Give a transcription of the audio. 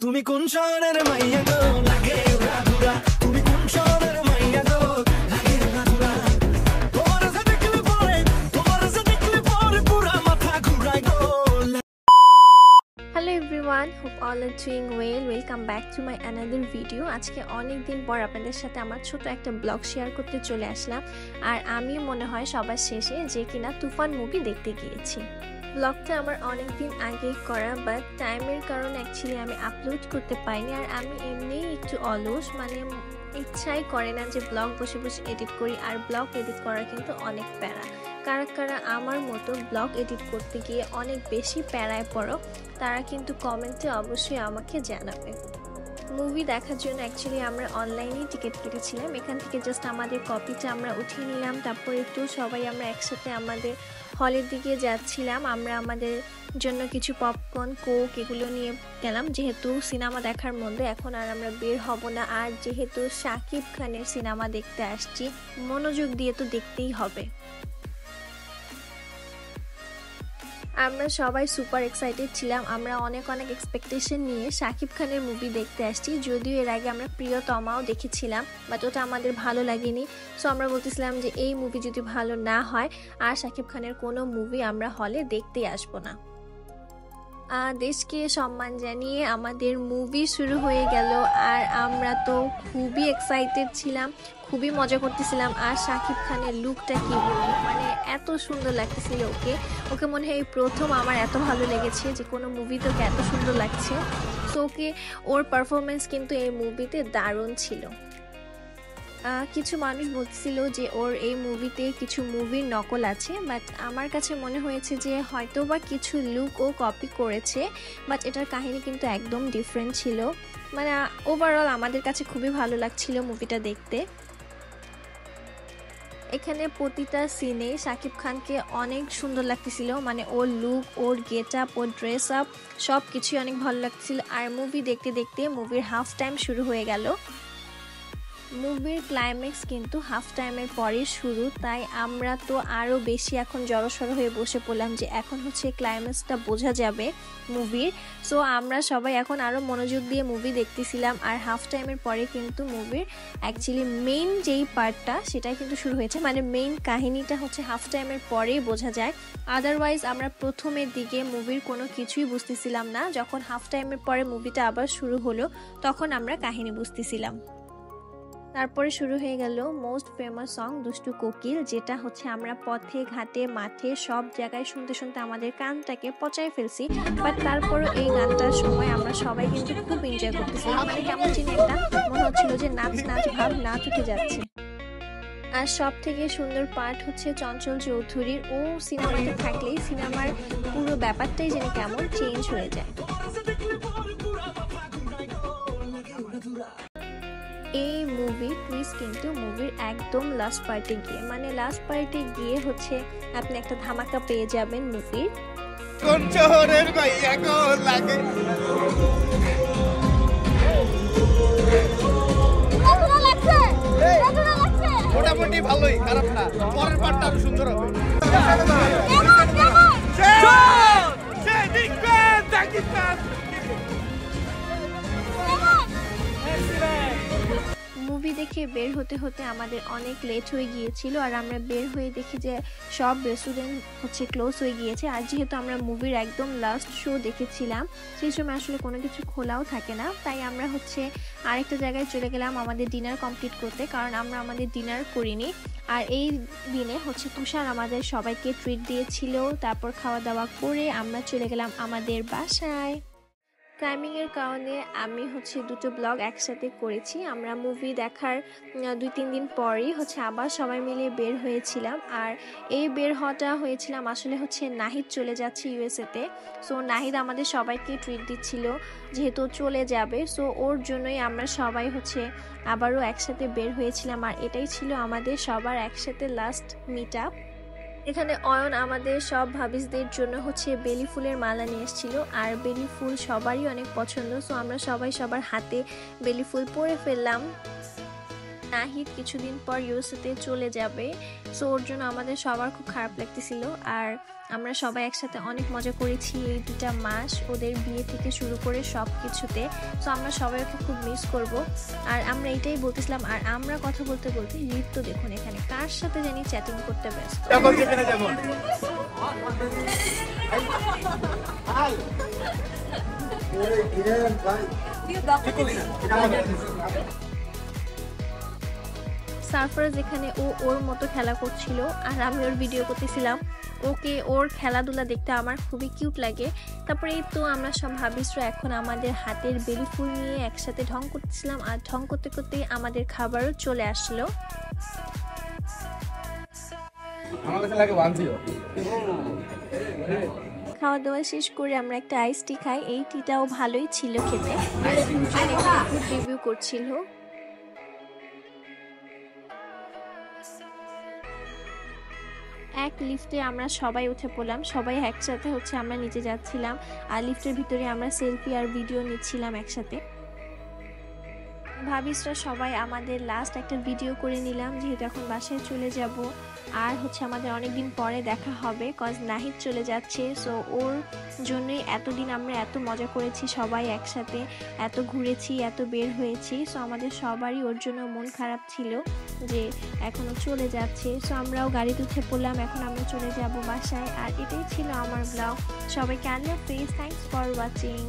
তুমি কোন শহরের মাইয়া গো লাগে উড়াধুরা তুমি কোন শহরের মাইয়া গো লাগে উড়াধুরা তোমার যে দেখলে পরে পুরা মাথা ঘুরায় গো। Hello everyone, hope all are doing well. Welcome back to my another video. আজকে অনেক দিন পর আপনাদের সাথে আমার ছোট একটা ব্লগ শেয়ার করতে চলে আসলাম। আর আমি মনে হয় সবার শেষে যে কিনা তুফান মুভি দেখতে গিয়েছি। ব্লগটা আমার অনেক দিন আগে করা, বাট টাইমের কারণে অ্যাকচুয়ালি আমি আপলোড করতে পারিনি। আর আমি এমনিই একটু অলস, মানে ইচ্ছাই করে না যে ব্লগ বসে বসে এডিট করি। আর ব্লগ এডিট করা কিন্তু অনেক প্যারা। কারা কারা আমার মতো ব্লগ এডিট করতে গিয়ে অনেক বেশি প্যারায় পড়ো, তারা কিন্তু কমেন্টে অবশ্যই আমাকে জানাবে। মুভি দেখার জন্য অ্যাকচুয়ালি আমরা অনলাইনেই টিকিট কেটেছিলাম। এখান থেকে জাস্ট আমাদের কপিটা আমরা উঠিয়ে নিলাম, তারপর একটু সবাই আমরা একসাথে আমাদের হলের দিকে যাচ্ছিলাম। আমরা আমাদের জন্য কিছু পপকর্ন, কোক এগুলো নিয়ে গেলাম, যেহেতু সিনেমা দেখার মধ্যে এখন আর আমরা বের হব না। আর যেহেতু শাকিব খানের সিনেমা দেখতে আসছি, মনোযোগ দিয়ে তো দেখতেই হবে। আমরা সবাই সুপার এক্সাইটেড ছিলাম। আমরা অনেক এক্সপেকটেশন নিয়ে শাকিব খানের মুভি দেখতে আসছি। যদিও এর আগে আমরা প্রিয়তমাও দেখেছিলাম, বাট ওটা আমাদের ভালো লাগেনি। সো আমরা বলতেছিলাম যে এই মুভি যদি ভালো না হয় আর শাকিব খানের কোনো মুভি আমরা হলে দেখতে আসবো না। দেশকে সম্মান জানিয়ে আমাদের মুভি শুরু হয়ে গেল। আর আমরা তো খুবই এক্সাইটেড ছিলাম, খুবই মজা করতেছিলাম। আর শাকিব খানের লুকটা কি বলবো, মানে এত সুন্দর লাগতেছিল ওকে মনে হয় এই প্রথম আমার এত ভালো লেগেছে যে কোনো মুভি তোকে এত সুন্দর লাগছে। সো ওর পারফরমেন্স কিন্তু এই মুভিতে দারুণ ছিল। কিছু মানুষ বলছিল যে ওর এই মুভিতে কিছু মুভির নকল আছে, বাট আমার কাছে মনে হয়েছে যে হয়তো বা কিছু লুক ও কপি করেছে, বাট এটার কাহিনী কিন্তু একদম ডিফারেন্ট ছিল। মানে ওভারঅল আমাদের কাছে খুবই ভালো লাগছিল মুভিটা দেখতে। এখানে প্রতিটা সিনে শাকিব খানকে অনেক সুন্দর লাগতেছিল, মানে ওর লুক, ওর গেট আপ, ওর ড্রেস আপ সব কিছুই অনেক ভালো লাগতেছিল। আর মুভি দেখতে দেখতে মুভির হাফ টাইম শুরু হয়ে গেল। মুভির ক্লাইম্যাক্স কিন্তু হাফ টাইমের পরে শুরু, তাই আমরা তো আরও বেশি এখন জড়সড় হয়ে বসে পড়লাম যে এখন হচ্ছে ক্লাইম্যাক্সটা বোঝা যাবে মুভির। সো আমরা সবাই এখন আরও মনোযোগ দিয়ে মুভি দেখতেছিলাম। আর হাফ টাইমের পরে কিন্তু মুভির অ্যাকচুয়ালি মেইন যেই পার্টটা সেটাই কিন্তু শুরু হয়েছে, মানে মেইন কাহিনীটা হচ্ছে হাফ টাইমের পরেই বোঝা যায়। আদারওয়াইজ আমরা প্রথমের দিকে মুভির কোনো কিছুই বুঝতেছিলাম না। যখন হাফ টাইমের পরে মুভিটা আবার শুরু হলো তখন আমরা কাহিনী বুঝতেছিলাম। তারপরে শুরু হয়ে গেল মোস্ট ফেমাস সং দুষ্টু কোকিল, যেটা হচ্ছে আমরা পথে ঘাটে মাঠে সব জায়গায় শুনতে শুনতে আমাদের কানটাকে পচায় ফেলছি। বাট তারপরও এই গানটার সময় আমরা সবাই কিন্তু খুব এনজয় করতেছিলাম, মানে কেমন চিনি একটা মনে হচ্ছিল যে নাচ ভাব নাচ উঠে যাচ্ছে। আর সব থেকে সুন্দর পার্ট হচ্ছে চঞ্চল চৌধুরীর, ও সিনেমাতে থাকলেই সিনেমার পুরো ব্যাপারটাই যেন কেমন চেঞ্জ হয়ে যায়। এই মুভি টুইস্ট কিন্তু মুভির একদম লাস্ট পার্টে গিয়ে, মানে লাস্ট পার্টে গিয়ে হচ্ছে আপনি একটা ধামাকা পেয়ে যাবেন মুভির। কোন শহরের মাইয়া গো লাগে মোটামুটি ভালোই, খারাপ না। পরের পার্টটা আরো সুন্দর হবে। মুভি দেখে বের হতে হতে আমাদের অনেক লেট হয়ে গিয়েছিল। আর আমরা বের হয়ে দেখি যে সব রেস্টুরেন্ট হচ্ছে ক্লোজ হয়ে গিয়েছে। আর যেহেতু আমরা মুভির একদম লাস্ট শো দেখেছিলাম, সেই সময় আসলে কোনো কিছু খোলাও থাকে না, তাই আমরা হচ্ছে আরেকটা জায়গায় চলে গেলাম আমাদের ডিনার কমপ্লিট করতে, কারণ আমরা আমাদের ডিনার করিনি। আর এই দিনে হচ্ছে তুষার আমাদের সবাইকে ট্রিট দিয়েছিল। তারপর খাওয়া দাওয়া করে আমরা চলে গেলাম আমাদের বাসায়। টাইমিংয়ের কারণে আমি হচ্ছে দুটো ব্লগ একসাথে করেছি। আমরা মুভি দেখার 2-3 দিন পরই হচ্ছে আবার সবাই মিলে বের হয়েছিলাম। আর এই বের হওয়াটা হয়েছিলাম আসলে হচ্ছে নাহিদ চলে যাচ্ছে ইউএসএতে। সো নাহিদ আমাদের সবাইকে ট্রিট দিচ্ছিল যেহেতু চলে যাবে। সো ওর জন্যই আমরা সবাই হচ্ছে আবারও একসাথে বের হয়েছিলাম। আর এটাই ছিল আমাদের সবার একসাথে লাস্ট মিট আপ। এখানে অয়ন আমাদের সব ভাবিসদের জন্য হচ্ছে বেলি ফুলের মালা নিয়ে এসেছিল। আর বেলি ফুল সবারই অনেক পছন্দ, সো আমরা সবাই সবার হাতে বেলি ফুল পরে ফেললাম। নাহিদ কিছুদিন পর ইউএসএতে চলে যাবে, সো ওর জন্য আমাদের সবার খুব খারাপ লাগতেছিল। আর আমরা সবাই একসাথে অনেক মজা করেছি এই 2টা মাস, ওদের বিয়ে থেকে শুরু করে সব কিছুতে। সো আমরা সবাই ওকে খুব মিস করব। আর আমরা এটাই বলতেছিলাম। আর আমরা কথা বলতে বলতে রিত তো দেখুন এখানে কার সাথে জানি চ্যাটিং করতে ব্যস্ত। সারফরাজ এখানে ওর মতো খেলা করছিল আর আমি ওর ভিডিও করতেছিলাম। ওকে ওর খেলাধুলা দেখতে আমার খুবই কিউট লাগে। তারপরে এই তো আমরা সব ভাবিসরা এখন আমাদের হাতের বেলি ফুল নিয়ে একসাথে ঢং করতেছিলাম। আর ঢং করতে করতেই আমাদের খাবারও চলে আসলো। খাওয়া দাওয়া শেষ করে আমরা একটা আইস টি খাই। এই টিটাও ভালোই ছিল খেতে। রিভিউ করছিল। এক লিফটে আমরা সবাই উঠে পড়লাম, সবাই একসাথে আমরা নিচে যাচ্ছিলাম। আর লিফটের ভিতরে আমরা সেলফি আর ভিডিও নিচ্ছিলাম একসাথে। ভাবিসরা সবাই আমাদের লাস্ট একটা ভিডিও করে নিলাম, যেহেতু এখন বাসায় চলে যাব। আর আমাদের অনেকদিন পরে দেখা হবে, কজ নাহিদ চলে যাচ্ছে। সো ওর জন্যই এতদিন আমরা এত মজা করেছি সবাই একসাথে, এত ঘুরেছি, এত বের হয়েছি। সো আমাদের সবারই ওর জন্য মন খারাপ ছিল যে এখনও চলে যাচ্ছে। সো আমরাও গাড়িতে উঠে পড়লাম, এখন আমরা চলে যাব বাসায়। আর এটাই ছিল আমার ব্লগ। সবাইকে আল্লাহ হাফেজ, থ্যাঙ্কস ফর ওয়াচিং।